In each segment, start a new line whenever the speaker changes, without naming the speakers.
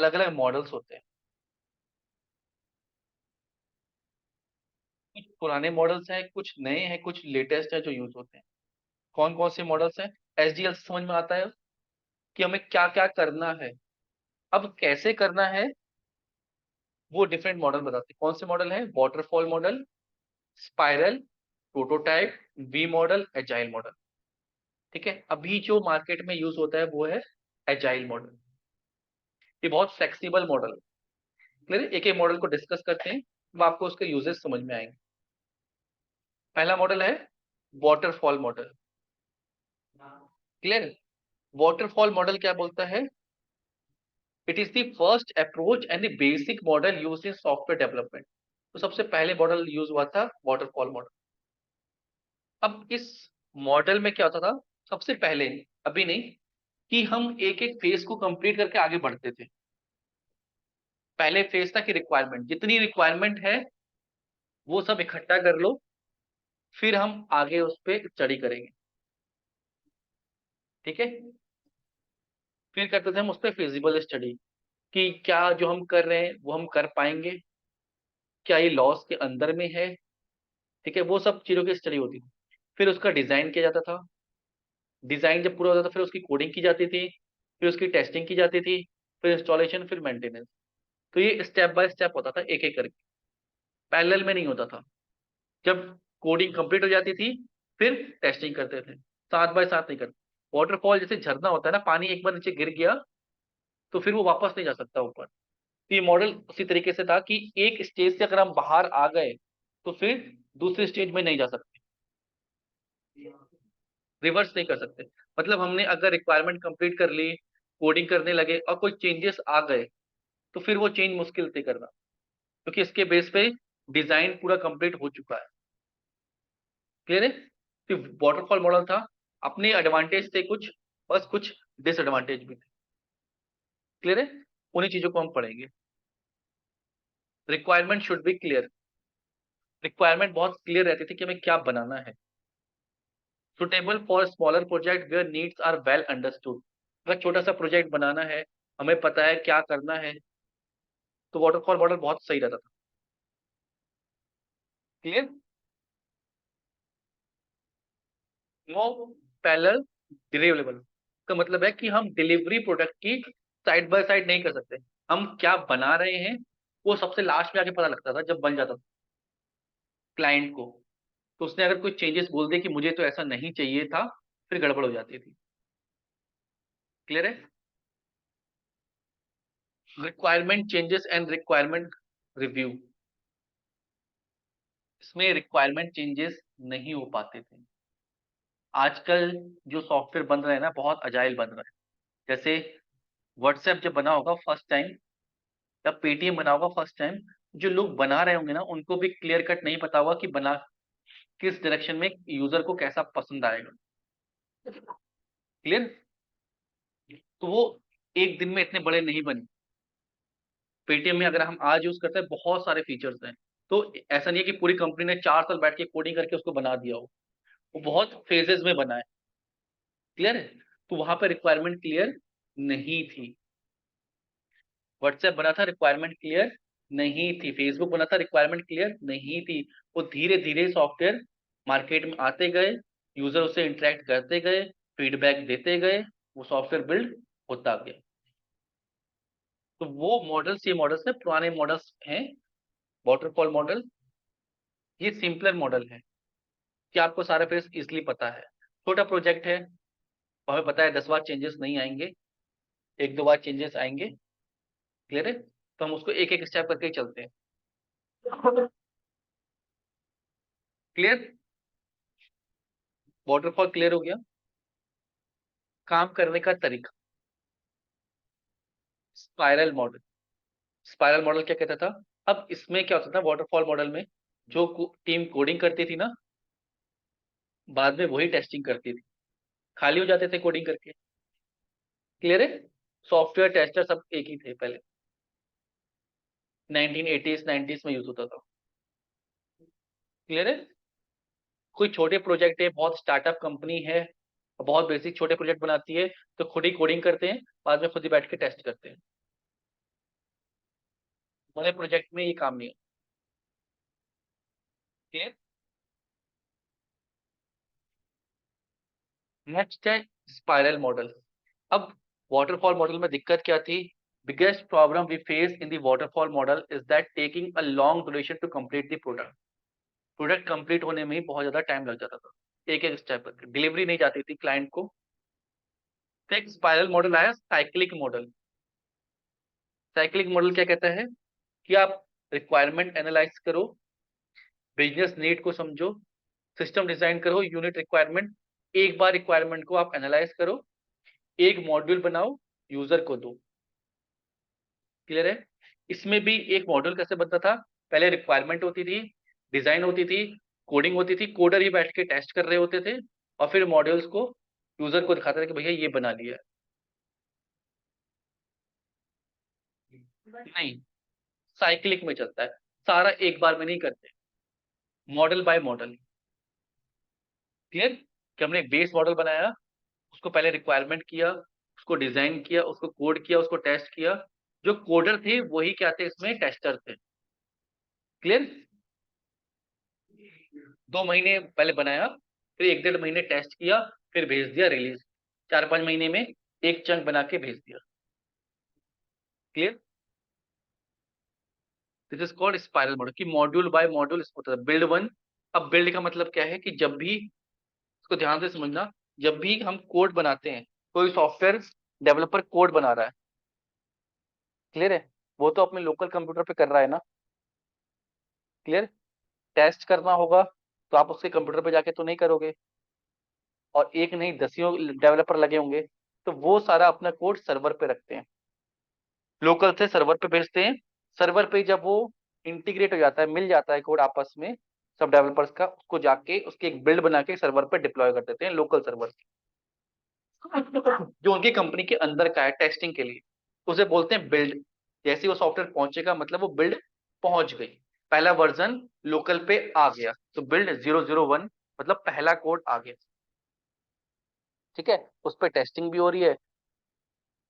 अलग अलग मॉडल्स होते हैं। कुछ पुराने मॉडल्स हैं, कुछ नए हैं, कुछ लेटेस्ट है जो यूज होते हैं। कौन कौन से मॉडल्स हैं? एसडीएल से समझ में आता है कि हमें क्या क्या करना है। अब कैसे करना है वो डिफरेंट मॉडल बताते हैं। कौन से मॉडल है? Waterfall model, spiral, prototype, V model, agile model. ठीक है, अभी जो मार्केट में यूज होता है वो है एजाइल मॉडल। ये बहुत फ्लेक्सिबल मॉडल है। क्लियर? एक एक मॉडल को डिस्कस करते हैं, अब आपको उसके यूजेस समझ में आएंगे। पहला मॉडल है waterfall model. Clear? Waterfall model क्या बोलता है? It is the first approach and the basic model used in software development. तो सबसे पहले मॉडल यूज हुआ था वाटरफॉल मॉडल। अब इस मॉडल में क्या होता था? सबसे पहले, अभी नहीं, कि हम एक एक फेज को कंप्लीट करके आगे बढ़ते थे। पहले फेज था कि रिक्वायरमेंट, जितनी रिक्वायरमेंट है वो सब इकट्ठा कर लो, फिर हम आगे उस पर स्टडी करेंगे। ठीक है, फिर करते थे हम उस पर फिजिबल स्टडी कि क्या जो हम कर रहे हैं वो हम कर पाएंगे, क्या ये लॉस के अंदर में है। ठीक है, वो सब चीजों की स्टडी होती थी। फिर उसका डिजाइन किया जाता था। डिजाइन जब पूरा होता था फिर उसकी कोडिंग की जाती थी, फिर उसकी टेस्टिंग की जाती थी, फिर इंस्टॉलेशन, फिर मेंटेनेंस। तो ये स्टेप बाय स्टेप होता था, एक एक करके, पैरेलल में नहीं होता था। जब कोडिंग कंप्लीट हो जाती थी फिर टेस्टिंग करते थे, साथ बाय साथ नहीं करते। वाटरफॉल जैसे झरना होता है ना, पानी एक बार नीचे गिर गया तो फिर वो वापस नहीं जा सकता ऊपर। तो ये मॉडल उसी तरीके से था कि एक स्टेज से अगर हम बाहर आ गए तो फिर दूसरे स्टेज में नहीं जा सकते, रिवर्स नहीं कर सकते। मतलब हमने अगर रिक्वायरमेंट कंप्लीट कर ली, कोडिंग करने लगे और कोई चेंजेस आ गए तो फिर वो चेंज मुश्किल थे करना, क्योंकि इसके बेस पे डिजाइन पूरा कंप्लीट हो चुका है। क्लियर है? तो वाटरफॉल मॉडल था, अपने एडवांटेज थे कुछ, बस कुछ डिसएडवांटेज भी थे। क्लियर है? उन्हीं चीजों को हम पढ़ेंगे। Requirement should be clear. Requirement बहुत क्लियर रहती थी कि हमें क्या बनाना है। Suitable for smaller project where needs are well understood. अगर छोटा सा प्रोजेक्ट बनाना है, हमें पता है क्या करना है, तो वाटरफॉल मॉडल बहुत सही रहता था। क्लियर? नो पैरेलल डिलीवरेबल का मतलब है कि हम डिलीवरी प्रोडक्ट की साइड बाय साइड नहीं कर सकते। हम क्या बना रहे हैं वो सबसे लास्ट में आके पता लगता था जब बन जाता था क्लाइंट को। तो उसने अगर कोई चेंजेस बोल दिए कि मुझे तो ऐसा नहीं चाहिए था, फिर गड़बड़ हो जाती थी। क्लियर है? Requirement changes and requirement review. इसमें रिक्वायरमेंट चेंजेस नहीं हो पाते थे। आजकल जो सॉफ्टवेयर बन रहे हैं ना, बहुत अजाइल बन रहा है। जैसे व्हाट्सएप जब बना होगा फर्स्ट टाइम, या पेटीएम बना होगा फर्स्ट टाइम, जो लोग बना रहे होंगे ना उनको भी क्लियर कट नहीं पता होगा कि बना किस डायरेक्शन में, यूजर को कैसा पसंद आएगा। क्लियर? तो वो एक दिन में इतने बड़े नहीं बने। पेटीएम में अगर हम आज यूज करते हैं बहुत सारे फीचर्स हैं। तो ऐसा नहीं है कि पूरी कंपनी ने 4 साल बैठ के कोडिंग करके उसको बना दिया हो, वो बहुत फेजेस में बना है। क्लियर है? तो वहां पर रिक्वायरमेंट क्लियर नहीं थी। व्हाट्सएप बना था, रिक्वायरमेंट क्लियर नहीं थी। फेसबुक बना था, रिक्वायरमेंट क्लियर नहीं थी। वो धीरे धीरे सॉफ्टवेयर मार्केट में आते गए, यूजर उससे इंटरेक्ट करते गए, फीडबैक देते गए, वो सॉफ्टवेयर बिल्ड होता गया। तो वो मॉडल्स, ये मॉडल्स है पुराने मॉडल्स हैं। वाटरफॉल मॉडल ये सिंपलर मॉडल है कि आपको सारा फेस इजिली पता है। छोटा प्रोजेक्ट है, हमें पता है 10 बार चेंजेस नहीं आएंगे, एक दो बार चेंजेस आएंगे। क्लियर है? तो हम उसको एक एक स्टेप करके ही चलते हैं। क्लियर? वाटरफॉल क्लियर हो गया। काम करने का तरीका, स्पाइरल मॉडल। स्पाइरल मॉडल क्या कहता था? अब इसमें क्या होता था वाटरफॉल मॉडल में, जो टीम कोडिंग करती थी ना, बाद में वही टेस्टिंग करती थी, खाली हो जाते थे कोडिंग करके। क्लियर है? सॉफ्टवेयर टेस्टर सब एक ही थे पहले, 1980s 90s में यूज होता था। क्लियर है? कोई छोटे प्रोजेक्ट है, बहुत स्टार्टअप कंपनी है, बहुत बेसिक छोटे प्रोजेक्ट बनाती है, तो खुद ही कोडिंग करते हैं, बाद में खुद ही बैठ के टेस्ट करते हैं। बड़े प्रोजेक्ट में ये काम नहीं है। नेक्स्ट है स्पाइरल मॉडल। अब वाटरफॉल मॉडल में दिक्कत क्या थी? Biggest problem we face in the waterfall model is that taking a long duration to complete the product. Product complete होने में ही बहुत ज्यादा टाइम लग जाता था, एक एक स्टेप पर डिलीवरी नहीं जाती थी क्लाइंट को। तो एक स्पाइरल मॉडल आया, साइक्लिक मॉडल। साइक्लिक मॉडल क्या कहता है कि आप रिक्वायरमेंट एनालाइज करो, बिजनेस नीड को समझो, सिस्टम डिजाइन करो, यूनिट रिक्वायरमेंट, एक बार रिक्वायरमेंट को आप एनालाइज करो, एक मॉड्यूल बनाओ, यूजर को दो। क्लियर है? इसमें भी एक मॉड्यूल कैसे बनता था? पहले रिक्वायरमेंट होती थी, डिजाइन होती थी, कोडिंग होती थी, कोडर ही बैठ के टेस्ट कर रहे होते थे, और फिर मॉड्यूल्स को यूजर को दिखाते थे कि भैया ये बना लिया है। नहीं, साइक्लिक में चलता है, सारा एक बार में नहीं करते, मॉडल बाय मॉडल। क्लियर? कि हमने एक बेस मॉडल बनाया, उसको पहले रिक्वायरमेंट किया, उसको डिजाइन किया, उसको कोड किया, उसको टेस्ट किया। जो कोडर थे वही क्या थे, इसमें टेस्टर थे। क्लियर? 2 महीने पहले बनाया, फिर 1 डेढ़ महीने टेस्ट किया, फिर भेज दिया रिलीज। 4 5 महीने में एक चंक बना के भेज दिया। Clear? This is called spiral model, कि मॉड्यूल बाय मॉड्यूल इसको होता है बिल्ड वन। अब बिल्ड का मतलब क्या है कि जब भी, इसको ध्यान से समझना, जब भी हम कोड बनाते हैं, कोई सॉफ्टवेयर डेवलपर कोड बना रहा है, क्लियर है, वो तो अपने लोकल कंप्यूटर पे कर रहा है ना। क्लियर? टेस्ट करना होगा तो आप उसके कंप्यूटर पे जाके तो नहीं करोगे, और एक नहीं दसियों डेवलपर लगे होंगे, तो वो सारा अपना कोड सर्वर पे रखते हैं, लोकल से सर्वर पे भेजते हैं। सर्वर पे जब वो इंटीग्रेट हो जाता है, मिल जाता है कोड आपस में सब डेवलपर्स का, उसको जाके उसकी एक बिल्ड बना के सर्वर पे डिप्लॉय कर देते हैं, लोकल सर्वर जो उनकी कंपनी के अंदर का है टेस्टिंग के लिए, उसे बोलते हैं बिल्ड। जैसे ही वो सॉफ्टवेयर पहुंचेगा मतलब वो बिल्ड पहुंच गई, पहला वर्जन लोकल पे आ गया, तो बिल्ड 001 मतलब पहला कोड आ गया। ठीक है, उस पर टेस्टिंग भी हो रही है।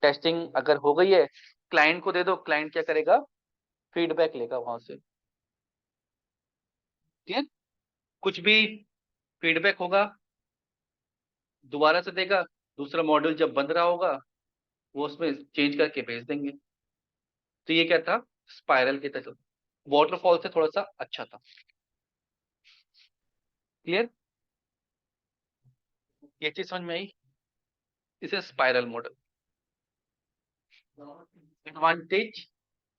टेस्टिंग अगर हो गई है, क्लाइंट को दे दो, क्लाइंट क्या करेगा? फीडबैक लेगा वहां से। ठीक है, कुछ भी फीडबैक होगा दोबारा से देगा, दूसरा मॉड्यूल जब बन रहा होगा वो उसमें चेंज करके भेज देंगे। तो ये क्या था? स्पाइरल की तरह। वाटरफॉल से थोड़ा सा अच्छा था। क्लियर? ये चीज समझ में आई? इसे spiral model. Advantage,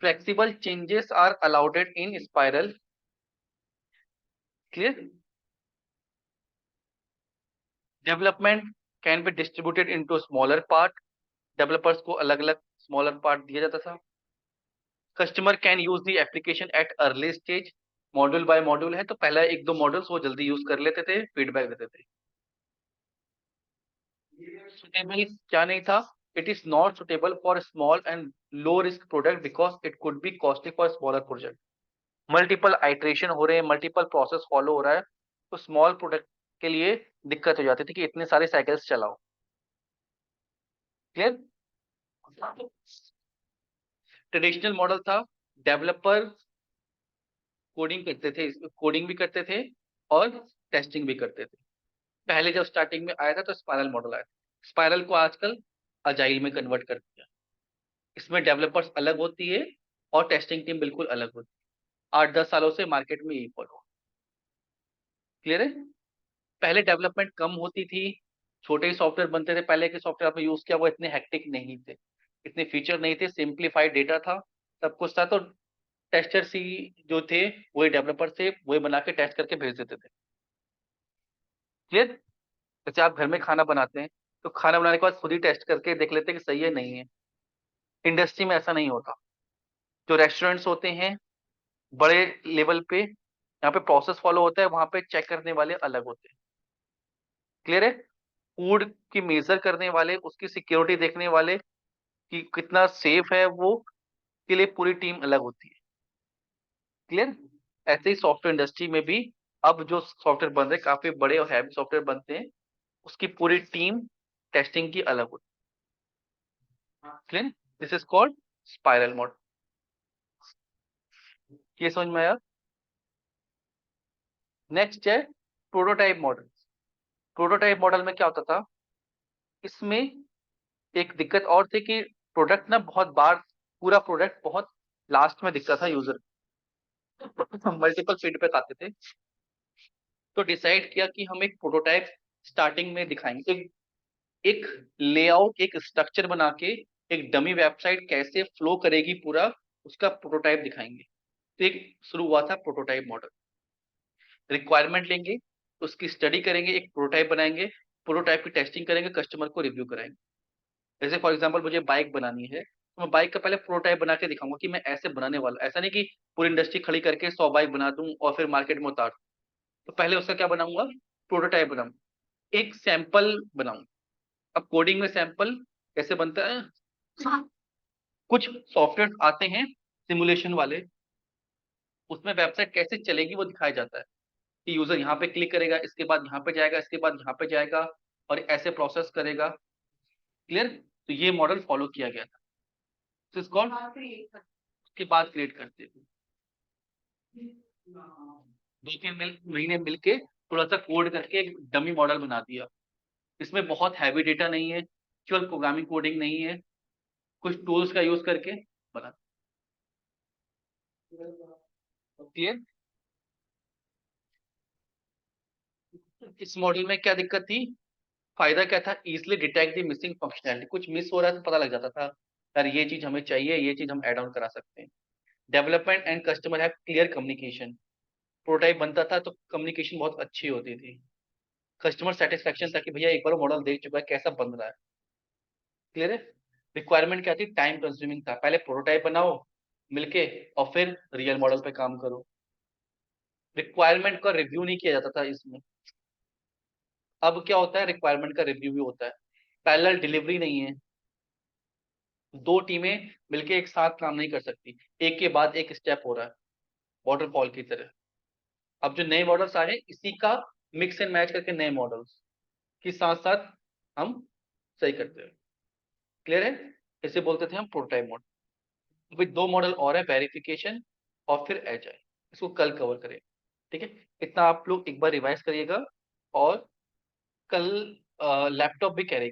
flexible changes are allowed in spiral. Clear? Development can be distributed into smaller part, developers को अलग अलग स्मॉलर पार्ट दिया जाता था। Customer can use the application at early stage, module by module है तो पहला एक दो मॉड्यूल्स वो जल्दी यूज कर लेते थे, फीडबैक देते थे। सुटेबल क्या नहीं था? It is not suitable for small and low risk product because it could be costly for smaller project. Multiple iteration हो रहे हैं, मल्टीपल प्रोसेस फॉलो हो रहा है, तो स्मॉल प्रोडक्ट के लिए दिक्कत हो जाती थी कि इतने सारे साइकिल्स चलाओ। क्लियर? ट्रेडिशनल मॉडल था, डेवलपर कोडिंग करते थे, कोडिंग भी करते थे और टेस्टिंग भी करते थे। पहले जब स्टार्टिंग में आया था तो स्पाइरल मॉडल आया था, स्पाइरल को आजकल अजाइल में कन्वर्ट कर दिया। इसमें डेवलपर्स अलग होती है और टेस्टिंग टीम बिल्कुल अलग होती है। 8 10 सालों से मार्केट में यही फॉलो। क्लियर है? पहले डेवलपमेंट कम होती थी, छोटे ही सॉफ्टवेयर बनते थे, पहले के सॉफ्टवेयर आपने यूज किया वो इतने हेक्टिक नहीं थे, इतने फीचर नहीं थे, सिंप्लीफाइड डेटा था, सब कुछ था। तो टेस्टर सी जो थे वही डेवलपर थे, वही बना के टेस्ट करके भेज देते थे। क्लियर? जैसे आप घर में खाना बनाते हैं, तो खाना बनाने के बाद खुद ही टेस्ट करके देख लेते हैं कि सही है नहीं है। इंडस्ट्री में ऐसा नहीं होता। जो रेस्टोरेंट्स होते हैं बड़े लेवल पे, यहाँ पे प्रोसेस फॉलो होता है, वहां पे चेक करने वाले अलग होते हैं। क्लियर है? फूड की मेजर करने वाले, उसकी सिक्योरिटी देखने वाले कि कितना सेफ है वो, के लिए पूरी टीम अलग होती है। क्लियर? ऐसे ही सॉफ्टवेयर इंडस्ट्री में भी अब जो सॉफ्टवेयर बन रहे हैं काफी बड़े और हैवी सॉफ्टवेयर बनते हैं, उसकी पूरी टीम टेस्टिंग की अलग होती है। Clear? This is called spiral model. ये समझ में आया? नेक्स्ट है प्रोटोटाइप मॉडल। प्रोटोटाइप मॉडल में क्या होता था, इसमें एक दिक्कत और थी कि प्रोडक्ट ना बहुत बार, पूरा प्रोडक्ट बहुत लास्ट में दिखता था यूजर, मल्टीपल फीडबैक आते थे। तो डिसाइड किया कि हम एक प्रोटोटाइप स्टार्टिंग में दिखाएंगे, एक लेआउट, एक स्ट्रक्चर बना के एक डमी वेबसाइट कैसे फ्लो करेगी पूरा, उसका प्रोटोटाइप दिखाएंगे। तो एक शुरू हुआ था प्रोटोटाइप मॉडल। रिक्वायरमेंट लेंगे, उसकी स्टडी करेंगे, एक प्रोटोटाइप बनाएंगे, प्रोटोटाइप की टेस्टिंग करेंगे, कस्टमर को रिव्यू कराएंगे। जैसे फॉर एग्जांपल मुझे बाइक बनानी है, तो मैं बाइक का पहले प्रोटोटाइप बना के दिखाऊंगा कि मैं ऐसे बनाने वाला, ऐसा नहीं कि पूरी इंडस्ट्री खड़ी करके 100 बाइक बना दूं और फिर मार्केट में उतार दूं। तो पहले उसका क्या बनाऊंगा, प्रोटोटाइप बनाऊंगा, एक सैंपल बनाऊंगा। अब कोडिंग में सैंपल कैसे बनता है, कुछ सॉफ्टवेयर आते हैं सिमुलेशन वाले, उसमें वेबसाइट कैसे चलेगी वो दिखाया जाता है कि यूजर यहाँ पे क्लिक करेगा, इसके बाद यहाँ पे जाएगा, इसके बाद यहाँ पे जाएगा और ऐसे प्रोसेस करेगा। क्लियर? तो ये मॉडल फॉलो किया गया था। तो इसको उसके बाद क्रिएट करते थे, 2-3 महीने मिलके थोड़ा सा कोड करके एक डमी मॉडल बना दिया। इसमें बहुत हैवी डेटा नहीं है, केवल प्रोग्रामिंग कोडिंग नहीं है, कुछ टूल्स का यूज करके बना। क्लियर? इस मॉडल में क्या दिक्कत थी, फायदा क्या था, easily detect the missing functionality, कुछ मिस हो रहा है तो पता लग जाता था, यार ये चीज हमें चाहिए, ये चीज हम ऐड ऑन करा सकते हैं। Development and customer have clear communication, prototype बनता था तो कम्युनिकेशन बहुत अच्छी होती थी। कस्टमर सेटिस्फेक्शन था कि भैया एक बार मॉडल देख चुका है कैसा बन रहा है। क्लियर है? रिक्वायरमेंट क्या थी, टाइम कंज्यूमिंग था, पहले प्रोटोटाइप बनाओ मिलके और फिर रियल मॉडल पे काम करो। रिक्वायरमेंट का रिव्यू नहीं किया जाता था इसमें। अब क्या होता है, रिक्वायरमेंट का रिव्यू भी होता है, पैरेलल डिलीवरी नहीं है, दो टीमें मिलके एक साथ काम नहीं कर सकती, एक के बाद एक स्टेप हो रहा है वाटरफॉल की तरह। अब जो नए मॉडल्स आए हैं इसी का मिक्स एंड मैच करके नए मॉडल्स के साथ साथ हम सही करते हैं। क्लियर है? इसे बोलते थे हम प्रोटोटाइप मॉडल। अभी 2 मॉडल और है, वेरिफिकेशन और फिर एजाइल, इसको कल कवर करें। ठीक है, इतना आप लोग एक बार रिवाइज करिएगा और कल लैपटॉप भी करेंगे।